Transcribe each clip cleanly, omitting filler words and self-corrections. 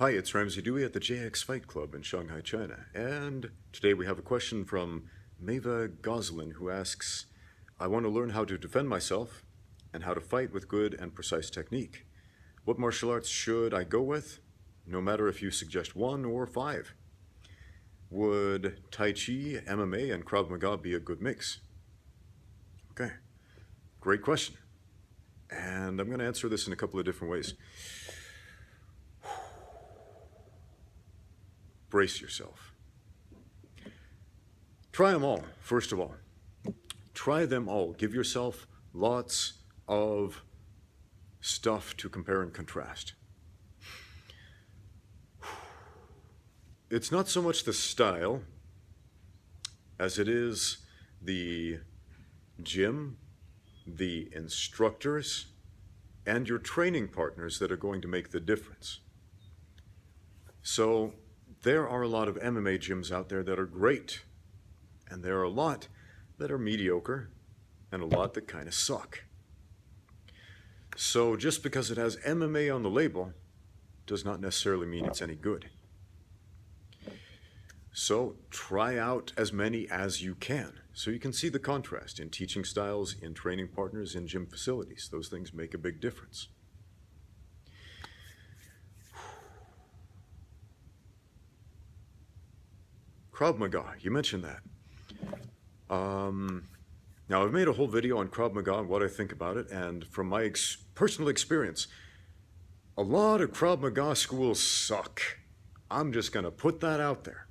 Hi, it's Ramsey Dewey at the JX Fight Club in Shanghai, China. And today we have a question from Mava Goslin, who asks, I want to learn how to defend myself and how to fight with good and precise technique. What martial arts should I go with? No matter if you suggest 1 or 5. Would Tai Chi, MMA, and Krav Maga be a good mix? Okay, great question. And I'm going to answer this in a couple of different ways. Brace yourself. Try them all, first of all. Try them all. Give yourself lots of stuff to compare and contrast. It's not so much the style as it is the gym, the instructors, and your training partners that are going to make the difference. So there are a lot of MMA gyms out there that are great, and there are a lot that are mediocre, and a lot that kind of suck. So just because it has MMA on the label does not necessarily mean it's any good. So try out as many as you can, so you can see the contrast in teaching styles, in training partners, in gym facilities. Those things make a big difference. Krav Maga, you mentioned that. Now, I've made a whole video on Krav Maga and what I think about it, and from my personal experience, a lot of Krav Maga schools suck. I'm just going to put that out there.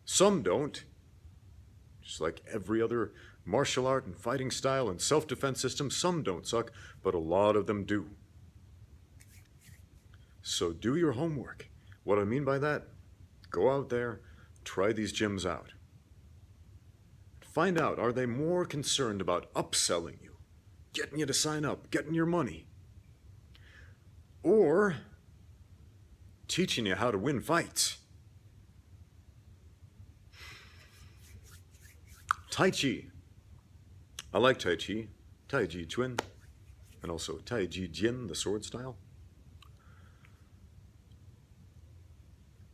Some don't, just like every other martial art and fighting style and self-defense system, some don't suck, but a lot of them do. So do your homework. What I mean by that, go out there, try these gyms out. Find out, are they more concerned about upselling you, getting you to sign up, getting your money, or teaching you how to win fights? Tai Chi. I like Tai Chi, Tai Chi Chuan, and also Tai Chi Jin, the sword style.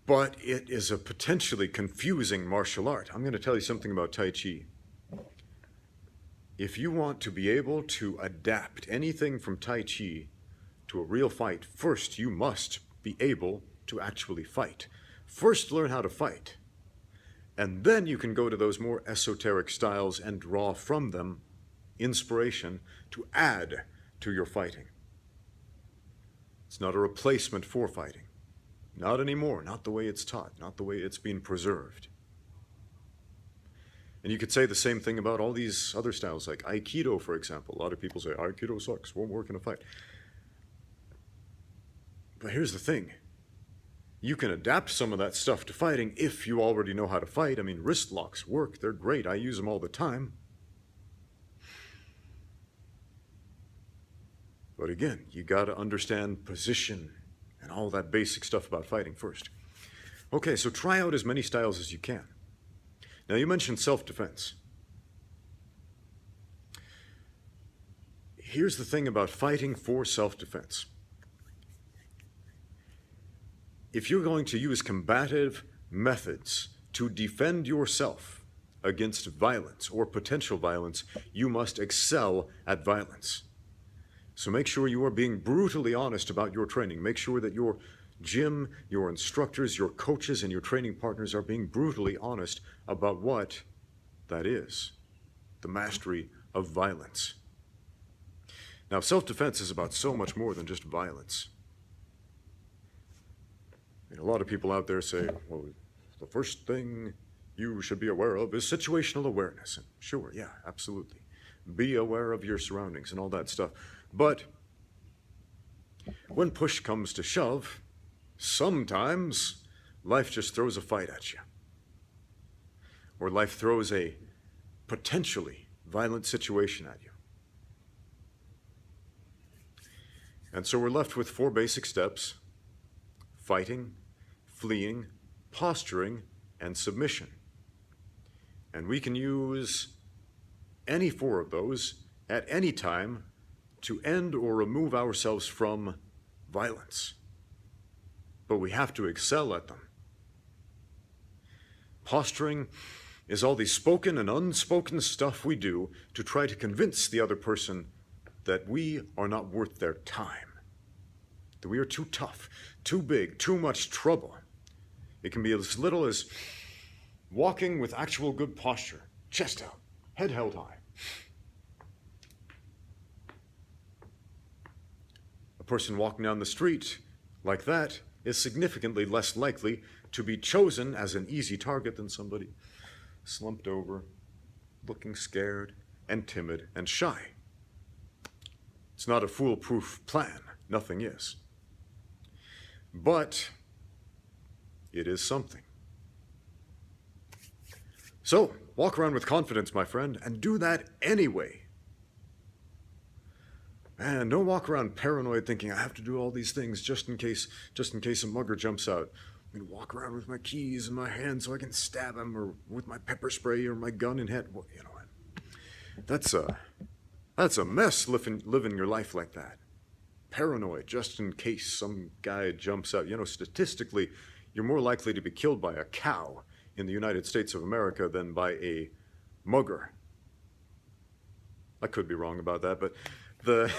But it is a potentially confusing martial art. I'm going to tell you something about Tai Chi. If you want to be able to adapt anything from Tai Chi to a real fight, first you must be able to actually fight. First learn how to fight. And then you can go to those more esoteric styles and draw from them inspiration to add to your fighting. It's not a replacement for fighting. Not anymore, not the way it's taught, not the way it's been preserved. And you could say the same thing about all these other styles, like Aikido, for example. A lot of people say, Aikido sucks, won't work in a fight. But here's the thing. You can adapt some of that stuff to fighting if you already know how to fight. I mean, wrist locks work, they're great, I use them all the time. But again, you gotta understand position and all that basic stuff about fighting first. Okay, so try out as many styles as you can. Now, you mentioned self-defense. Here's the thing about fighting for self-defense. If you're going to use combative methods to defend yourself against violence or potential violence, you must excel at violence. So make sure you are being brutally honest about your training. Make sure that your gym, your instructors, your coaches, and your training partners are being brutally honest about what that is, the mastery of violence. Now, self-defense is about so much more than just violence. A lot of people out there say, well, the first thing you should be aware of is situational awareness. And sure, yeah, absolutely. Be aware of your surroundings and all that stuff. But when push comes to shove, sometimes life just throws a fight at you. Or life throws a potentially violent situation at you. And so we're left with 4 basic steps: fighting, fleeing, posturing, and submission. And we can use any 4 of those at any time to end or remove ourselves from violence. but we have to excel at them. Posturing is all the spoken and unspoken stuff we do to try to convince the other person that we are not worth their time, that we are too tough, too big, too much trouble. It can be as little as walking with actual good posture, chest out, head held high. A person walking down the street like that is significantly less likely to be chosen as an easy target than somebody slumped over, looking scared and timid and shy. It's not a foolproof plan. Nothing is. But it is something. So, walk around with confidence, my friend, and do that anyway. And don't walk around paranoid thinking I have to do all these things just in case a mugger jumps out. I'm going to walk around with my keys in my hand so I can stab him, or with my pepper spray or my gun in head. Well, you know, that's a mess living your life like that. Paranoid just in case some guy jumps out. You know, statistically, you're more likely to be killed by a cow in the United States of America than by a mugger. I could be wrong about that, but the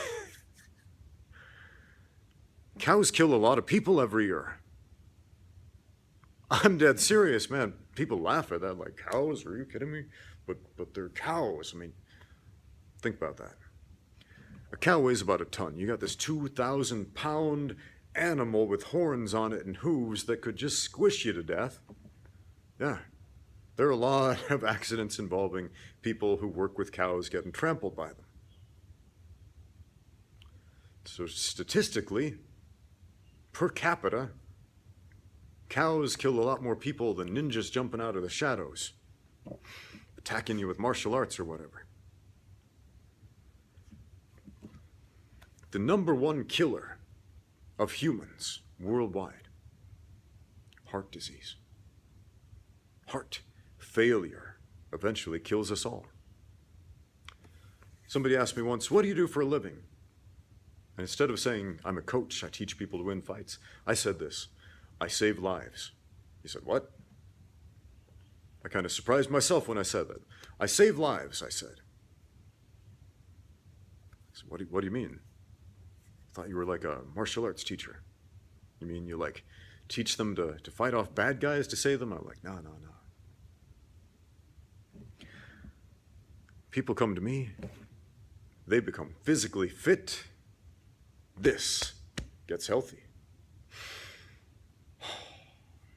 cows kill a lot of people every year. I'm dead serious, man. People laugh at that, like, cows? Are you kidding me? But they're cows. I mean, think about that. A cow weighs about a ton. You got this 2,000-pound animal with horns on it and hooves that could just squish you to death. Yeah, there are a lot of accidents involving people who work with cows getting trampled by them. So statistically, per capita, cows kill a lot more people than ninjas jumping out of the shadows, attacking you with martial arts or whatever. The number one killer of humans worldwide, heart disease. Heart failure eventually kills us all. Somebody asked me once, what do you do for a living? And instead of saying, I'm a coach, I teach people to win fights, I said this, I save lives. He said, what? I kind of surprised myself when I said that. I save lives, I said. I said, what do you mean? I thought you were like a martial arts teacher. You mean you like teach them to fight off bad guys to save them? I'm like, no. People come to me, they become physically fit. This gets healthy.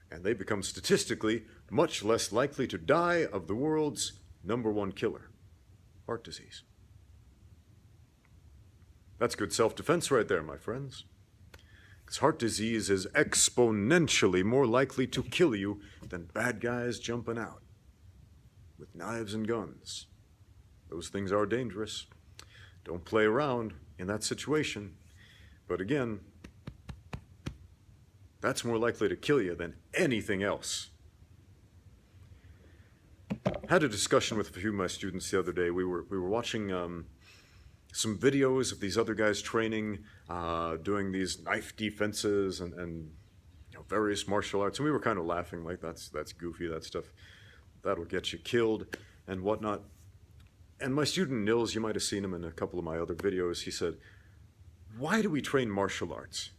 And they become statistically much less likely to die of the world's number one killer, heart disease. That's good self-defense right there, my friends. Because heart disease is exponentially more likely to kill you than bad guys jumping out with knives and guns. Those things are dangerous. Don't play around in that situation. But again, that's more likely to kill you than anything else. I had a discussion with a few of my students the other day. We were watching some videos of these other guys training, doing these knife defenses and various martial arts. And we were kind of laughing like, that's goofy, that stuff. That'll get you killed and whatnot. And my student Nils, you might have seen him in a couple of my other videos, he said, why do we train martial arts?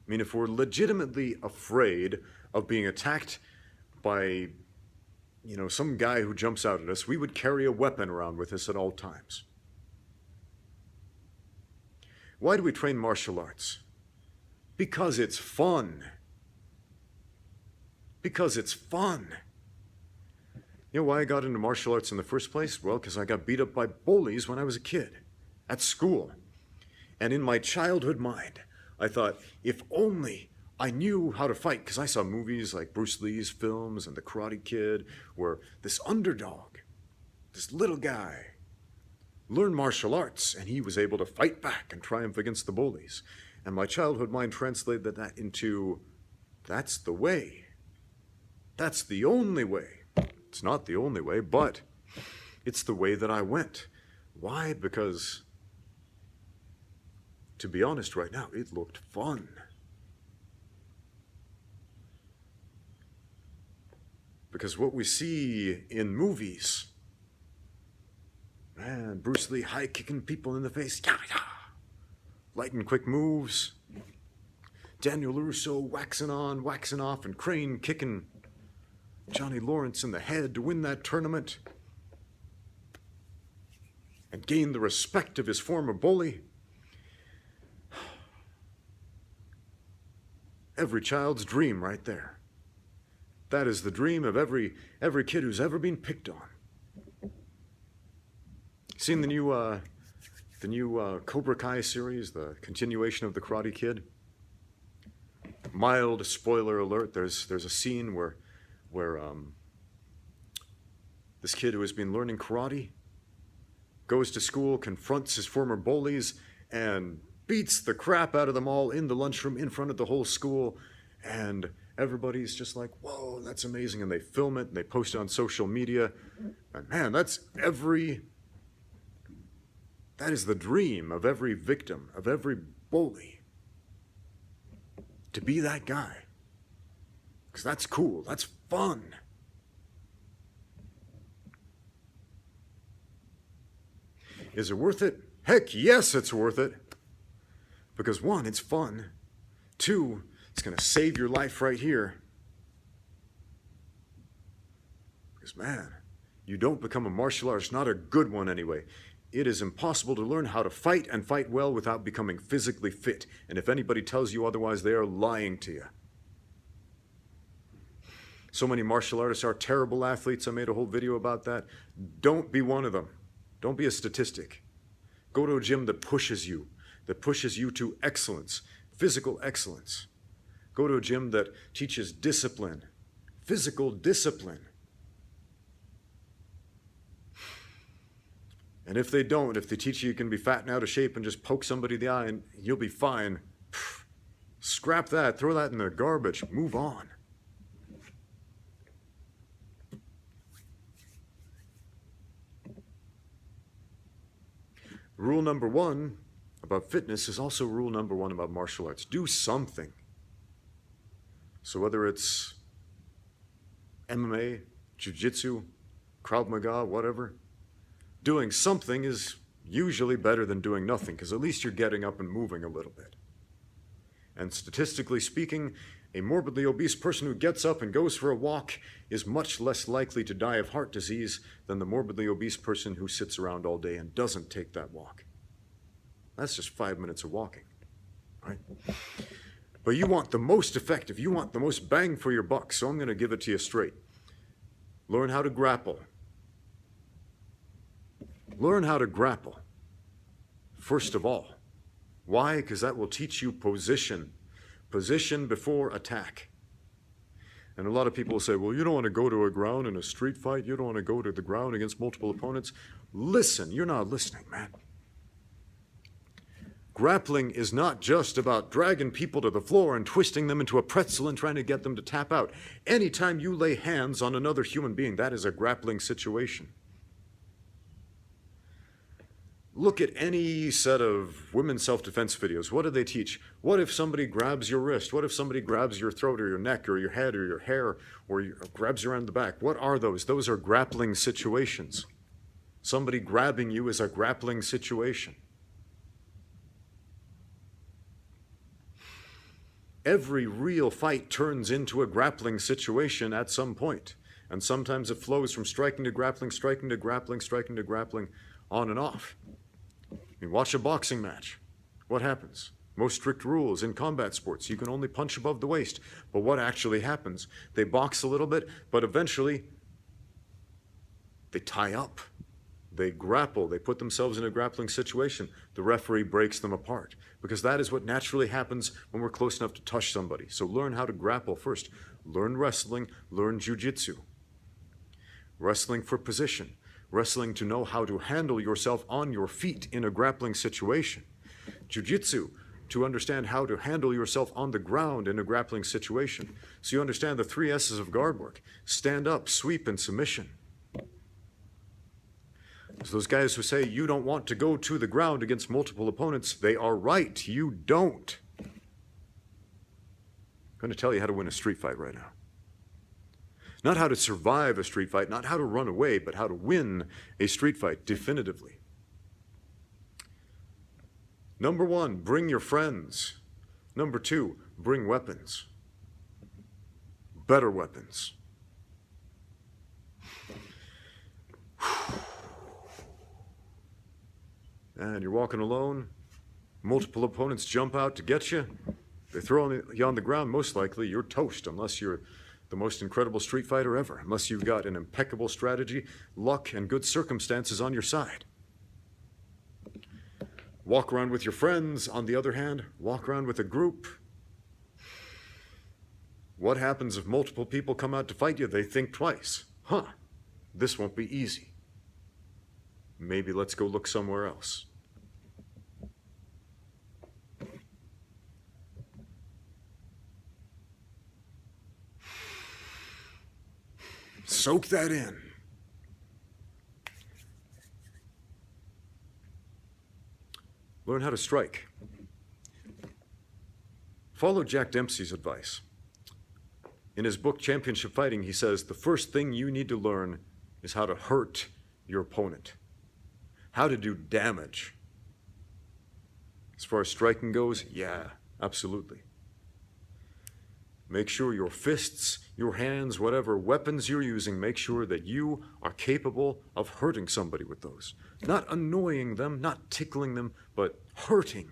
I mean, if we're legitimately afraid of being attacked by, some guy who jumps out at us, we would carry a weapon around with us at all times. Why do we train martial arts? Because it's fun. Because it's fun. You know why I got into martial arts in the first place? Well, because I got beat up by bullies when I was a kid, at school. And in my childhood mind, I thought, if only I knew how to fight, because I saw movies like Bruce Lee's films and The Karate Kid, where this underdog, this little guy, learned martial arts, and he was able to fight back and triumph against the bullies. And my childhood mind translated that into, that's the way. That's the only way. It's not the only way, but it's the way that I went. Why? Because, to be honest right now, it looked fun. Because what we see in movies, man, Bruce Lee high-kicking people in the face, light and quick moves, Daniel LaRusso waxing on, waxing off, and Crane kicking Johnny Lawrence in the head to win that tournament and gain the respect of his former bully. Every child's dream right there. That is the dream of every kid who's ever been picked on. Seen the new Cobra Kai series, the continuation of the Karate Kid? Mild spoiler alert. There's a scene where this kid who has been learning karate goes to school, confronts his former bullies, and beats the crap out of them all in the lunchroom in front of the whole school. And everybody's just like, whoa, that's amazing. And they film it and they post it on social media. And man, that is the dream of every victim, of every bully. To be that guy. Because that's cool, that's fun. Is it worth it? Heck yes, it's worth it. Because one, it's fun. Two, it's going to save your life right here. Because man, you don't become a martial artist, not a good one anyway. It is impossible to learn how to fight and fight well without becoming physically fit. And if anybody tells you otherwise, they are lying to you. So many martial artists are terrible athletes. I made a whole video about that. Don't be one of them. Don't be a statistic. Go to a gym that pushes you to excellence, physical excellence. Go to a gym that teaches discipline, physical discipline. And if they don't, if they teach you can be fat and out of shape and just poke somebody in the eye and you'll be fine, scrap that, throw that in the garbage, move on. Rule number one about fitness is also rule number one about martial arts. Do something. So whether it's MMA, jiu-jitsu, Krav Maga, whatever, doing something is usually better than doing nothing, because at least you're getting up and moving a little bit. And statistically speaking, a morbidly obese person who gets up and goes for a walk is much less likely to die of heart disease than the morbidly obese person who sits around all day and doesn't take that walk. That's just 5 minutes of walking, right? But you want the most effective, you want the most bang for your buck, so I'm going to give it to you straight. Learn how to grapple. Learn how to grapple, first of all. Why? Because that will teach you position. Position before attack. And a lot of people say, well, you don't want to go to a ground in a street fight. You don't want to go to the ground against multiple opponents. Listen, you're not listening, man. Grappling is not just about dragging people to the floor and twisting them into a pretzel and trying to get them to tap out. Anytime you lay hands on another human being, that is a grappling situation. Look at any set of women's self-defense videos. What do they teach? What if somebody grabs your wrist? What if somebody grabs your throat or your neck or your head or your hair or grabs you around the back? What are those? Those are grappling situations. Somebody grabbing you is a grappling situation. Every real fight turns into a grappling situation at some point. And sometimes it flows from striking to grappling, striking to grappling, striking to grappling, on and off. I mean, watch a boxing match. What happens? Most strict rules in combat sports. You can only punch above the waist. But what actually happens? They box a little bit, but eventually they tie up. They grapple. They put themselves in a grappling situation. The referee breaks them apart. Because that is what naturally happens when we're close enough to touch somebody. So learn how to grapple first. Learn wrestling. Learn jiu-jitsu. Wrestling for position. Wrestling to know how to handle yourself on your feet in a grappling situation. Jiu-jitsu, to understand how to handle yourself on the ground in a grappling situation. So you understand the 3 S's of guard work. Stand up, sweep, and submission. So those guys who say you don't want to go to the ground against multiple opponents, they are right. You don't. I'm going to tell you how to win a street fight right now. Not how to survive a street fight, not how to run away, but how to win a street fight definitively. Number 1, bring your friends. Number 2, bring weapons. Better weapons. And you're walking alone, multiple opponents jump out to get you. They throw you on the ground, most likely you're toast, unless you're the most incredible street fighter ever, unless you've got an impeccable strategy, luck, and good circumstances on your side. Walk around with your friends, on the other hand, walk around with a group. What happens if multiple people come out to fight you? They think twice. This won't be easy. Maybe let's go look somewhere else. Soak that in. Learn how to strike. Follow Jack Dempsey's advice. In his book, Championship Fighting, he says, the first thing you need to learn is how to hurt your opponent, how to do damage. As far as striking goes, yeah, absolutely. Make sure your fists, your hands, whatever weapons you're using, make sure that you are capable of hurting somebody with those. Not annoying them, not tickling them, but hurting.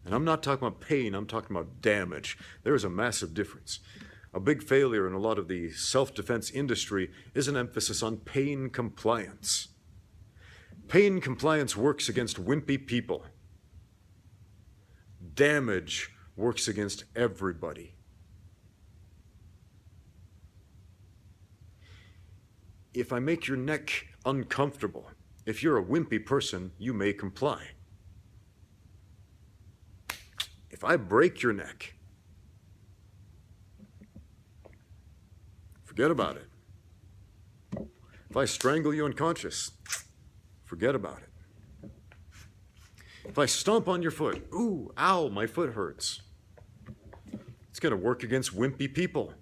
And I'm not talking about pain, I'm talking about damage. There is a massive difference. A big failure in a lot of the self-defense industry is an emphasis on pain compliance. Pain compliance works against wimpy people. Damage works against everybody. If I make your neck uncomfortable, if you're a wimpy person, you may comply. If I break your neck, forget about it. If I strangle you unconscious, forget about it. If I stomp on your foot, ooh, ow, my foot hurts. It's going to work against wimpy people.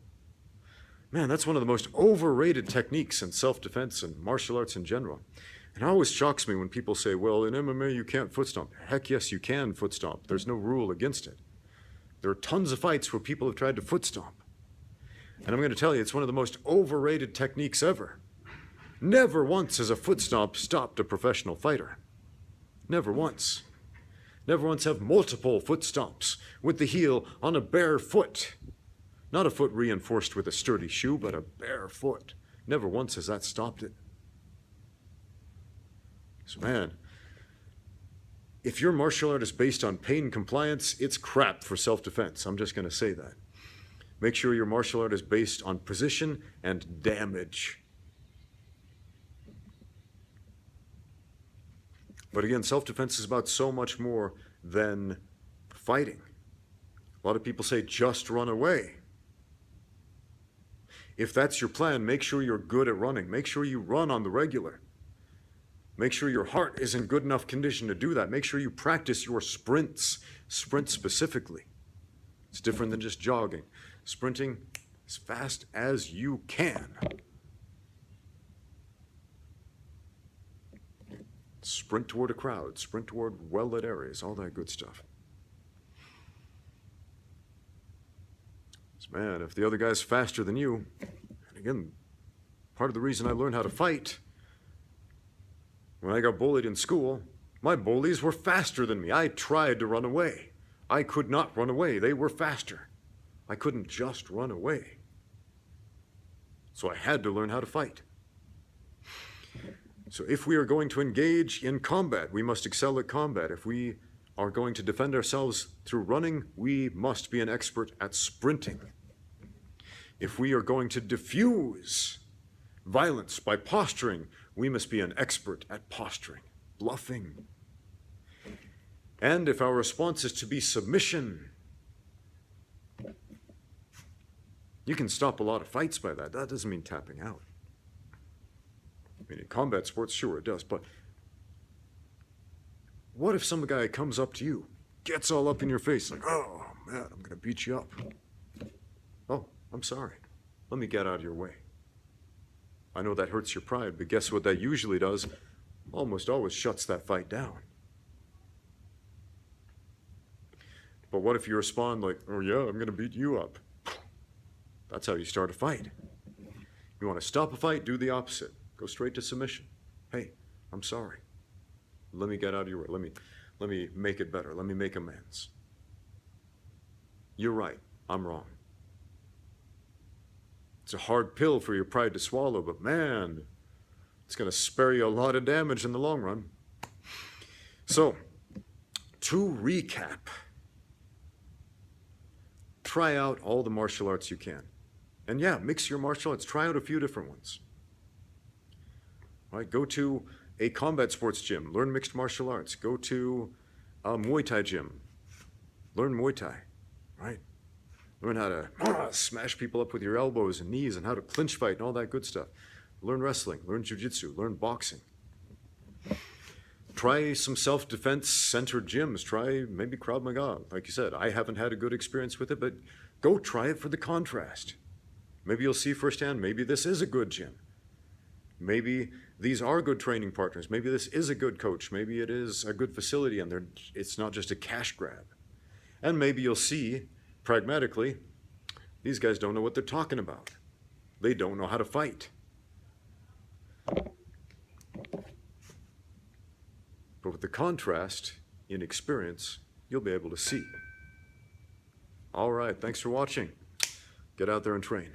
Man, that's one of the most overrated techniques in self-defense and martial arts in general. And it always shocks me when people say, well, in MMA you can't foot stomp. Heck yes, you can foot stomp. There's no rule against it. There are tons of fights where people have tried to foot stomp. And I'm going to tell you, it's one of the most overrated techniques ever. Never once has a foot stomp stopped a professional fighter. Never once. Never once have multiple foot stomps with the heel on a bare foot. Not a foot reinforced with a sturdy shoe, but a bare foot. Never once has that stopped it. So man, if your martial art is based on pain compliance, it's crap for self-defense. I'm just going to say that. Make sure your martial art is based on position and damage. But again, self-defense is about so much more than fighting. A lot of people say, just run away. If that's your plan, make sure you're good at running. Make sure you run on the regular. Make sure your heart is in good enough condition to do that. Make sure you practice your sprints. Sprint specifically. It's different than just jogging. Sprinting as fast as you can. Sprint toward a crowd, sprint toward well-lit areas, all that good stuff. So man, if the other guy's faster than you, and again, part of the reason I learned how to fight, when I got bullied in school, my bullies were faster than me. I tried to run away. I could not run away. They were faster. I couldn't just run away. So I had to learn how to fight. So if we are going to engage in combat, we must excel at combat. If we are going to defend ourselves through running, we must be an expert at sprinting. If we are going to diffuse violence by posturing, we must be an expert at posturing, bluffing. And if our response is to be submission, you can stop a lot of fights by that. That doesn't mean tapping out. I mean, in combat sports, sure it does, but what if some guy comes up to you, gets all up in your face, like, oh, man, I'm going to beat you up. Oh, I'm sorry. Let me get out of your way. I know that hurts your pride, but guess what that usually does? Almost always shuts that fight down. But what if you respond like, oh yeah, I'm going to beat you up? That's how you start a fight. You want to stop a fight, do the opposite. Go straight to submission. Hey, I'm sorry. Let me get out of your way. Let me make it better. Let me make amends. You're right. I'm wrong. It's a hard pill for your pride to swallow, but man, it's going to spare you a lot of damage in the long run. So, to recap, try out all the martial arts you can. And yeah, mix your martial arts. Try out a few different ones. All right, go to a combat sports gym. Learn mixed martial arts. Go to a Muay Thai gym. Learn Muay Thai, right? Learn how to smash people up with your elbows and knees and how to clinch fight and all that good stuff. Learn wrestling. Learn jiu-jitsu. Learn boxing. Try some self-defense centered gyms. Try maybe Krav Maga. Like you said, I haven't had a good experience with it, but go try it for the contrast. Maybe you'll see firsthand, maybe this is a good gym. Maybe these are good training partners. Maybe this is a good coach. Maybe it is a good facility and it's not just a cash grab. And maybe you'll see, pragmatically, these guys don't know what they're talking about. They don't know how to fight. But with the contrast in experience, you'll be able to see. All right, thanks for watching. Get out there and train.